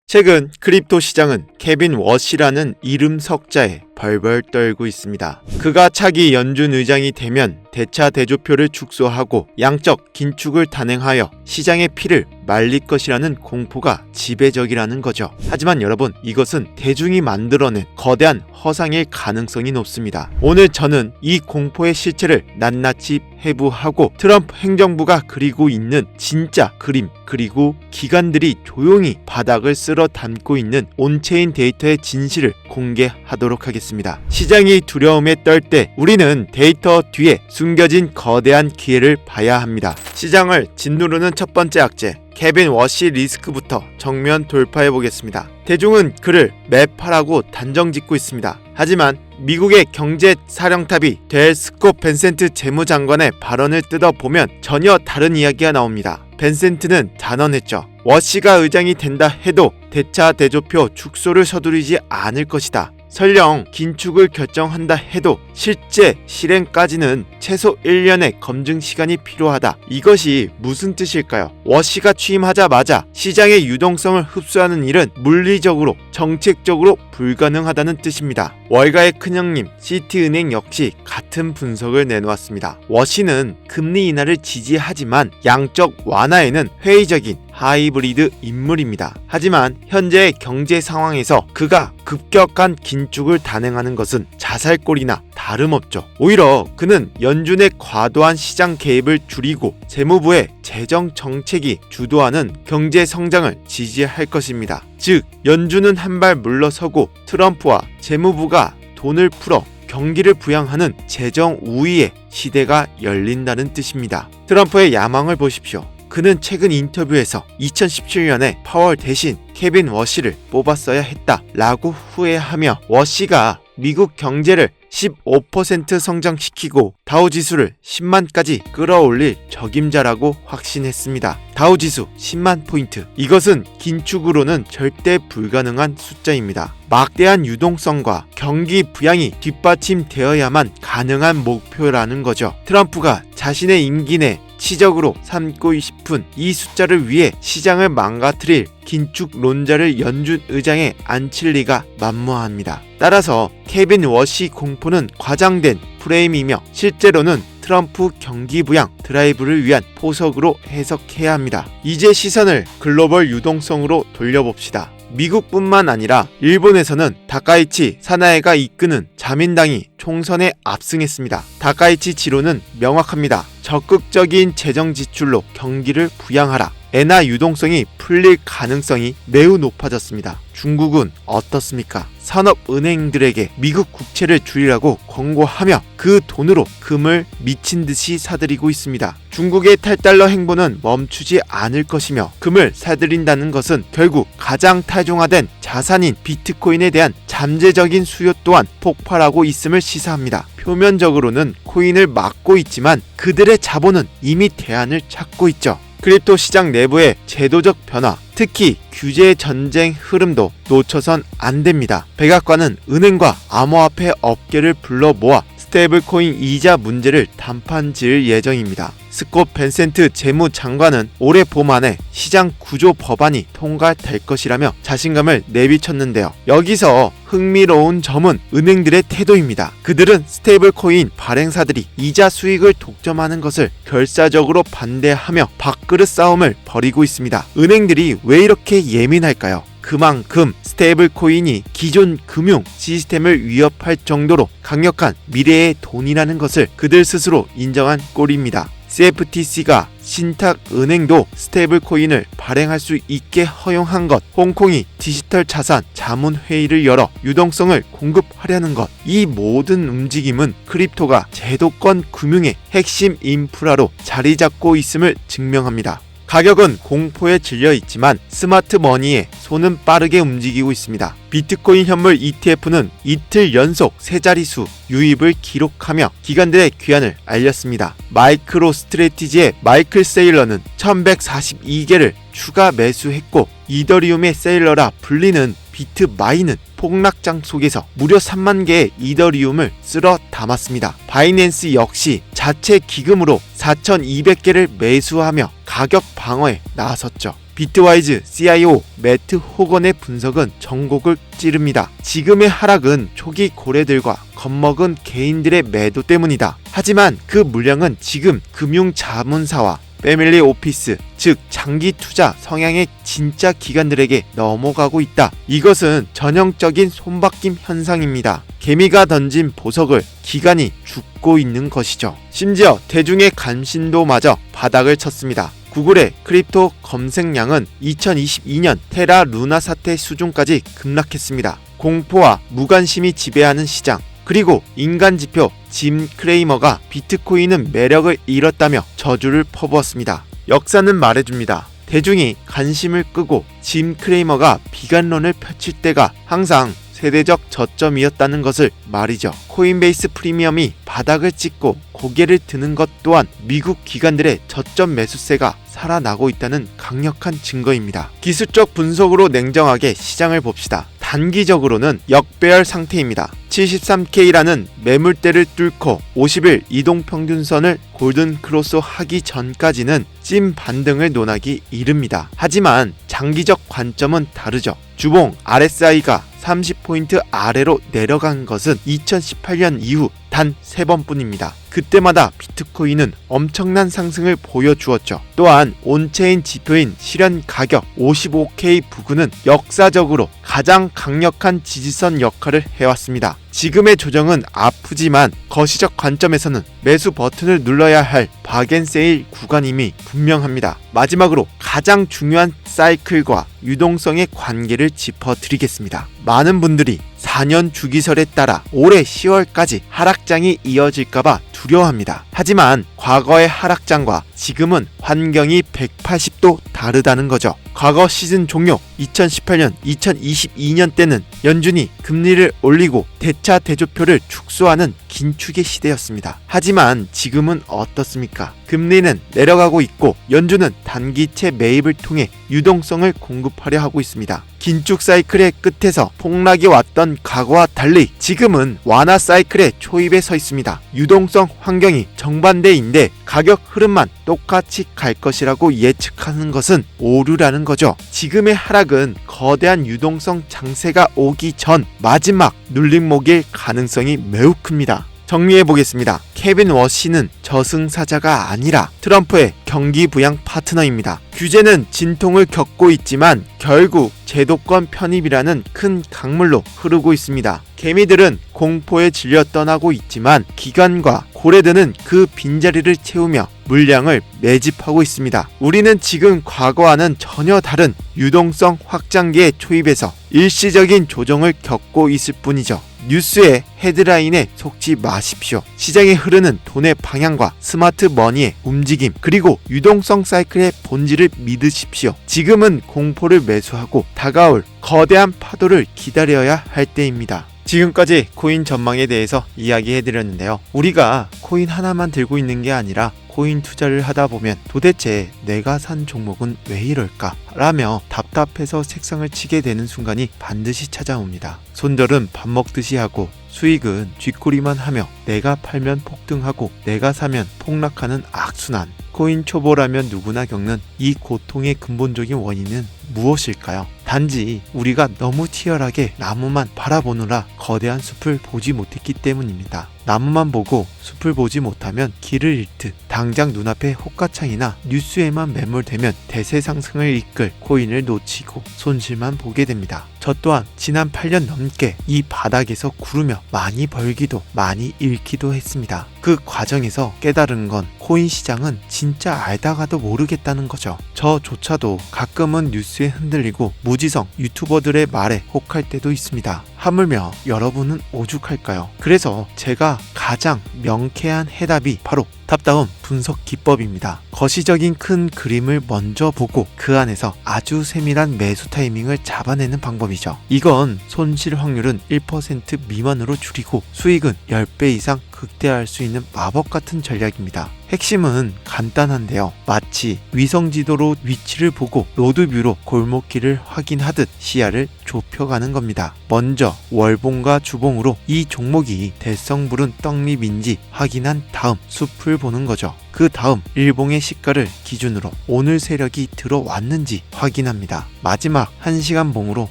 최근 크립토 시장은 케빈 워시라는 이름 석자에 벌벌 떨고 있습니다. 그가 차기 연준 의장이 되면 대차 대조표를 축소하고 양적 긴축을 단행하여 시장의 피를 말릴 것이라는 공포가 지배적이라는 거죠. 하지만 여러분, 이것은 대중이 만들어낸 거대한 허상일 가능성이 높습니다. 오늘 저는 이 공포의 실체를 낱낱이 해부하고 트럼프 행정부가 그리고 있는 진짜 그림, 그리고 기관들이 조용히 바닥을 쓸어 담고 있는 온체인 데이터의 진실을 공개하도록 하겠습니다. 시장이 두려움에 떨 때 우리는 데이터 뒤에 숨겨진 거대한 기회를 봐야 합니다. 시장을 짓누르는 첫 번째 악재, 케빈 워시 리스크부터 정면 돌파해 보겠습니다. 대중은 그를 매파라고 단정짓고 있습니다. 하지만 미국의 경제사령탑이 될 스콧 벤센트 재무장관의 발언을 뜯어보면 전혀 다른 이야기가 나옵니다. 벤센트는 단언했죠. 워시가 의장이 된다 해도 대차 대조표 축소를 서두르지 않을 것이다. 설령 긴축을 결정한다 해도 실제 실행까지는 최소 1년의 검증 시간이 필요하다. 이것이 무슨 뜻일까요? 워시가 취임하자마자 시장의 유동성을 흡수하는 일은 물리적으로, 정책적으로 불가능하다는 뜻입니다. 월가의 큰형님 시티은행 역시 같은 분석을 내놓았습니다. 워시는 금리 인하를 지지하지만 양적 완화에는 회의적인 하이브리드 인물입니다. 하지만 현재의 경제 상황에서 그가 급격한 긴축을 단행하는 것은 자살골이나 다름없죠. 오히려 그는 연준의 과도한 시장 개입을 줄이고 재무부의 재정 정책이 주도하는 경제 성장을 지지할 것입니다. 즉, 연준은 한 발 물러서고 트럼프와 재무부가 돈을 풀어 경기를 부양하는 재정 우위의 시대가 열린다는 뜻입니다. 트럼프의 야망을 보십시오. 그는 최근 인터뷰에서 2017년에 파월 대신 케빈 워시를 뽑았어야 했다라고 후회하며 워시가 미국 경제를 15% 성장시키고 다우지수를 10만까지 끌어올릴 적임자라고 확신했습니다. 다우지수 10만 포인트. 이것은 긴축으로는 절대 불가능한 숫자입니다. 막대한 유동성과 경기 부양이 뒷받침되어야만 가능한 목표라는 거죠. 트럼프가 자신의 임기 내 치적으로 삼고 싶은 이 숫자를 위해 시장을 망가뜨릴 긴축론자를 연준 의장에 앉힐 리가 만무합니다. 따라서 케빈 워시 공포는 과장된 프레임이며 실제로는 트럼프 경기 부양 드라이브를 위한 포석으로 해석해야 합니다. 이제 시선을 글로벌 유동성으로 돌려봅시다. 미국뿐만 아니라 일본에서는 다카이치 사나에가 이끄는 자민당이 총선에 압승했습니다. 다카이치 지로는 명확합니다. 적극적인 재정 지출로 경기를 부양하라. 엔화 유동성이 풀릴 가능성이 매우 높아졌습니다. 중국은 어떻습니까? 산업은행들에게 미국 국채를 줄이라고 권고하며 그 돈으로 금을 미친듯이 사들이고 있습니다. 중국의 탈달러 행보는 멈추지 않을 것이며 금을 사들인다는 것은 결국 가장 타종화된 자산인 비트코인에 대한 잠재적인 수요 또한 폭발하고 있음을 시사합니다. 표면적으로는 코인을 막고 있지만 그들의 자본은 이미 대안을 찾고 있죠. 크립토 시장 내부의 제도적 변화, 특히 규제 전쟁 흐름도 놓쳐선 안 됩니다. 백악관은 은행과 암호화폐 업계를 불러 모아 스테이블코인 이자 문제를 단판 지을 예정입니다. 스콧 벤센트 재무장관은 올해 봄 안에 시장 구조 법안이 통과될 것이라며 자신감을 내비쳤는데요. 여기서 흥미로운 점은 은행들의 태도입니다. 그들은 스테이블코인 발행사들이 이자 수익을 독점하는 것을 결사적으로 반대하며 밥그릇 싸움을 벌이고 있습니다. 은행들이 왜 이렇게 예민할까요? 그만큼 스테이블 코인이 기존 금융 시스템을 위협할 정도로 강력한 미래의 돈이라는 것을 그들 스스로 인정한 꼴입니다. CFTC가 신탁은행도 스테이블 코인을 발행할 수 있게 허용한 것, 홍콩이 디지털 자산 자문회의를 열어 유동성을 공급하려는 것, 이 모든 움직임은 크립토가 제도권 금융의 핵심 인프라로 자리 잡고 있음을 증명합니다. 가격은 공포에 질려 있지만 스마트 머니의 손은 빠르게 움직이고 있습니다. 비트코인 현물 ETF는 이틀 연속 세 자릿수 유입을 기록하며 기관들의 귀환을 알렸습니다. 마이크로 스트래티지의 마이클 세일러는 1142개를 추가 매수했고 이더리움의 세일러라 불리는 비트마인은 폭락장 속에서 무려 3만 개의 이더리움을 쓸어 담았습니다. 바이낸스 역시 자체 기금으로 4,200개를 매수하며 가격 방어에 나섰죠. 비트와이즈 CIO 매트 호건의 분석은 전곡을 찌릅니다. 지금의 하락은 초기 고래들과 겁먹은 개인들의 매도 때문이다. 하지만 그 물량은 지금 금융자문사와 패밀리 오피스, 즉 장기 투자 성향의 진짜 기관들에게 넘어가고 있다. 이것은 전형적인 손바뀜 현상입니다. 개미가 던진 보석을 기관이 줍고 있는 것이죠. 심지어 대중의 관심도마저 바닥을 쳤습니다. 구글의 크립토 검색량은 2022년 테라 루나 사태 수준까지 급락했습니다. 공포와 무관심이 지배하는 시장, 그리고 인간 지표 짐 크레이머가 비트코인은 매력을 잃었다며 저주를 퍼부었습니다. 역사는 말해줍니다. 대중이 관심을 끄고 짐 크레이머가 비관론을 펼칠 때가 항상 세대적 저점이었다는 것을 말이죠. 코인베이스 프리미엄이 바닥을 찍고 고개를 드는 것 또한 미국 기관들의 저점 매수세가 살아나고 있다는 강력한 증거입니다. 기술적 분석으로 냉정하게 시장을 봅시다. 단기적으로는 역배열 상태입니다. 73K라는 매물대를 뚫고 50일 이동평균선을 골든 크로스 하기 전까지는 찐 반등을 논하기 이릅니다. 하지만 장기적 관점은 다르죠. 주봉 RSI가 30포인트 아래로 내려간 것은 2018년 이후 단 3번뿐입니다. 그때마다 비트코인은 엄청난 상승을 보여주었죠. 또한 온체인 지표인 실현 가격 55K 부근은 역사적으로 가장 강력한 지지선 역할을 해왔습니다. 지금의 조정은 아프지만 거시적 관점에서는 매수 버튼을 눌러야 할 박앤세일 구간임이 분명합니다. 마지막으로 가장 중요한 사이클과 유동성의 관계를 짚어드리겠습니다. 많은 분들이 4년 주기설에 따라 올해 10월까지 하락장이 이어질까봐 두려워합니다. 하지만 과거의 하락장과 지금은 환경이 180도 다르다는 거죠. 과거 시즌 종료 2018년, 2022년 때는 연준이 금리를 올리고 대차 대조표를 축소하는 긴축의 시대였습니다. 하지만 지금은 어떻습니까? 금리는 내려가고 있고 연준은 단기채 매입을 통해 유동성을 공급하려 하고 있습니다. 긴축 사이클의 끝에서 폭락이 왔던 과거와 달리 지금은 완화 사이클의 초입에 서 있습니다. 유동성 환경이 정반대인데 가격 흐름만 똑같이 갈 것이라고 예측하는 것은 오류라는 거죠. 지금의 하락은 거대한 유동성 장세가 오기 전 마지막 눌림목일 가능성이 매우 큽니다. 정리해보겠습니다. 케빈 워시는 저승사자가 아니라 트럼프의 경기 부양 파트너입니다. 규제는 진통을 겪고 있지만 결국 제도권 편입이라는 큰 강물로 흐르고 있습니다. 개미들은 공포에 질려 떠나고 있지만 기관과 고래들은 그 빈자리를 채우며 물량을 매집하고 있습니다. 우리는 지금 과거와는 전혀 다른 유동성 확장기의 초입에서 일시적인 조정을 겪고 있을 뿐이죠. 뉴스의 헤드라인에 속지 마십시오. 시장에 흐르는 돈의 방향과 스마트 머니의 움직임, 그리고 유동성 사이클의 본질을 믿으십시오. 지금은 공포를 매수하고 다가올 거대한 파도를 기다려야 할 때입니다. 지금까지 코인 전망에 대해서 이야기해드렸는데요. 우리가 코인 하나만 들고 있는 게 아니라 코인 투자를 하다 보면 도대체 내가 산 종목은 왜 이럴까? 라며 답답해서 책상을 치게 되는 순간이 반드시 찾아옵니다. 손절은 밥 먹듯이 하고 수익은 쥐꼬리만 하며 내가 팔면 폭등하고 내가 사면 폭락하는 악순환. 코인 초보라면 누구나 겪는 이 고통의 근본적인 원인은 무엇일까요? 단지 우리가 너무 치열하게 나무만 바라보느라 거대한 숲을 보지 못했기 때문입니다. 나무만 보고 숲을 보지 못하면 길을 잃듯 당장 눈앞에 호가창이나 뉴스에만 매몰되면 대세 상승을 이끌 코인을 놓치고 손실만 보게 됩니다. 저 또한 지난 8년 넘게 이 바닥에서 구르며 많이 벌기도 많이 잃기도 했습니다. 그 과정에서 깨달은 건 코인 시장은 진짜 알다가도 모르겠다는 거죠. 저조차도 가끔은 뉴스에 흔들리고 무지성 유튜버들의 말에 혹할 때도 있습니다. 하물며 여러분은 오죽할까요? 그래서 제가 가장 명쾌한 해답이 바로 탑다운 분석 기법입니다. 거시적인 큰 그림을 먼저 보고 그 안에서 아주 세밀한 매수 타이밍을 잡아내는 방법이죠. 이건 손실 확률은 1% 미만으로 줄이고 수익은 10배 이상 극대화할 수 있는 마법 같은 전략입니다. 핵심은 간단한데요. 마치 위성지도로 위치를 보고 로드뷰로 골목길을 확인하듯 시야를 좁혀가는 겁니다. 먼저 월봉과 주봉으로 이 종목이 대성부른 떡잎인지 확인한 다음 숲을 보는 거죠. 그 다음 일봉의 시가를 기준으로 오늘 세력이 들어왔는지 확인합니다. 마지막 1시간 봉으로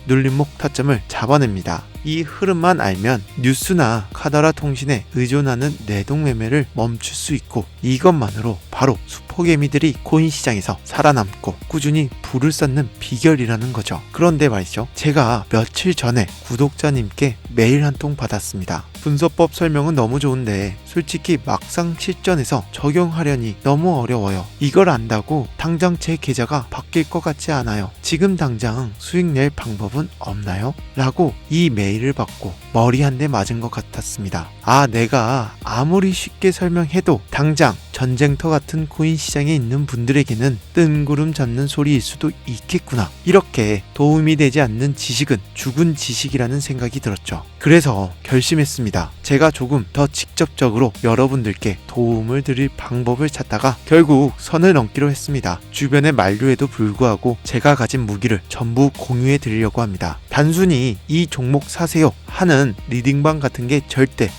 눌림목 타점을 잡아냅니다. 이 흐름만 알면 뉴스나 카더라 통신에 의존하는 내동매매를 멈출 수 있고, 이것만으로 바로 수포개미들이 코인 시장에서 살아남고 꾸준히 불을 쌓는 비결이라는 거죠. 그런데 말이죠, 제가 며칠 전에 구독자님께 메일 한 통 받았습니다. 분석법 설명은 너무 좋은데 솔직히 막상 실전에서 적용하려니 너무 어려워요. 이걸 안다고 당장 제 계좌가 바뀔 것 같지 않아요. 지금 당장 수익 낼 방법은 없나요? 라고 이 메일을 받고 머리 한 대 맞은 것 같았습니다. 내가 아무리 쉽게 설명해도 당장 전쟁터 같은 코인 시장에 있는 분들에게는 뜬구름 잡는 소리일 수도 있겠구나. 이렇게 도움이 되지 않는 지식은 죽은 지식이라는 생각이 들었죠. 그래서 결심했습니다. 제가 조금 더 직접적으로 여러분들께 도움을 드릴 방법을 찾다가 결국 선을 넘기로 했습니다. 주변의 만류에도 불구하고 제가 가진 무기를 전부 공유해 드리려고 합니다. 단순히 이 종목 사세요 하는 리딩방 같은 게 절대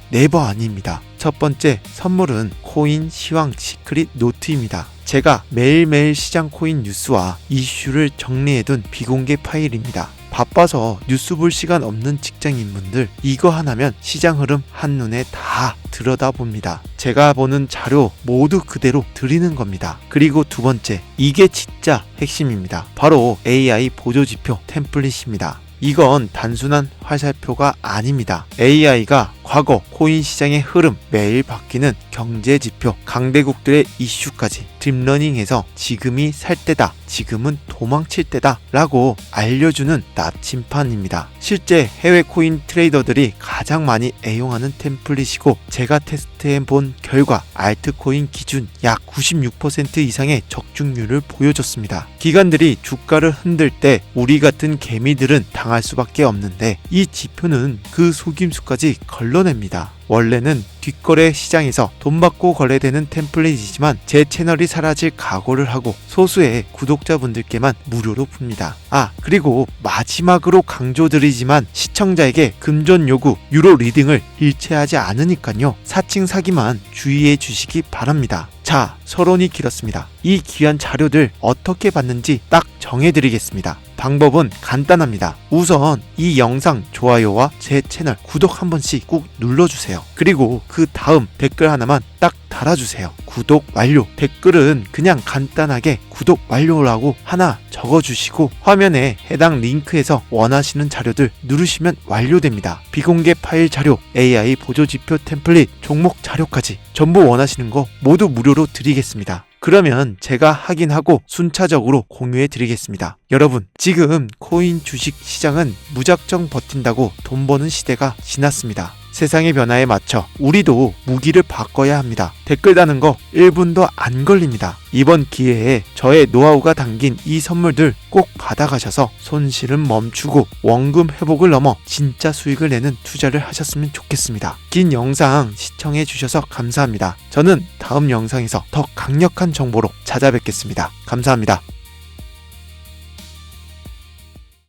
네버 아닙니다. 첫 번째 선물은 코인 시황 시크릿 노트입니다. 제가 매일매일 시장 코인 뉴스와 이슈를 정리해둔 비공개 파일입니다. 바빠서 뉴스 볼 시간 없는 직장인분들, 이거 하나면 시장 흐름 한눈에 다 들여다봅니다. 제가 보는 자료 모두 그대로 드리는 겁니다. 그리고 두 번째, 이게 진짜 핵심입니다. 바로 AI 보조지표 템플릿입니다. 이건 단순한 화살표가 아닙니다. AI가 과거 코인 시장의 흐름, 매일 바뀌는 경제 지표, 강대국들의 이슈까지 딥러닝해서 지금이 살 때다, 지금은 도망칠 때다 라고 알려주는 나침판입니다. 실제 해외 코인 트레이더들이 가장 많이 애용하는 템플릿이고, 제가 테스트해 본 결과 알트코인 기준 약 96% 이상의 적중률을 보여줬습니다. 기관들이 주가를 흔들 때 우리 같은 개미들은 당할 수밖에 없는데, 이 지표는 그 속임수까지 걸러냅니다. 원래는 뒷거래 시장에서 돈 받고 거래되는 템플릿이지만 제 채널이 사라질 각오를 하고 소수의 구독자분들께만 무료로 풉니다. 그리고 마지막으로 강조드리지만 시청자에게 금전 요구, 유로 리딩을 일체하지 않으니까요. 사칭 사기만 주의해 주시기 바랍니다. 자, 서론이 길었습니다. 이 귀한 자료들 어떻게 받는지 딱 정해드리겠습니다. 방법은 간단합니다. 우선 이 영상 좋아요와 제 채널 구독 한 번씩 꼭 눌러주세요. 그리고 그 다음 댓글 하나만 딱 달아주세요. 구독 완료. 댓글은 그냥 간단하게 구독 완료라고 하나 적어주시고 화면에 해당 링크에서 원하시는 자료들 누르시면 완료됩니다. 비공개 파일 자료, AI 보조지표 템플릿, 종목 자료까지 전부 원하시는 거 모두 무료로 드리겠습니다. 그러면 제가 확인하고 순차적으로 공유해 드리겠습니다. 여러분, 지금 코인 주식 시장은 무작정 버틴다고 돈 버는 시대가 지났습니다. 세상의 변화에 맞춰 우리도 무기를 바꿔야 합니다. 댓글 다는 거 1분도 안 걸립니다. 이번 기회에 저의 노하우가 담긴 이 선물들 꼭 받아가셔서 손실은 멈추고 원금 회복을 넘어 진짜 수익을 내는 투자를 하셨으면 좋겠습니다. 긴 영상 시청해 주셔서 감사합니다. 저는 다음 영상에서 더 강력한 정보로 찾아뵙겠습니다. 감사합니다.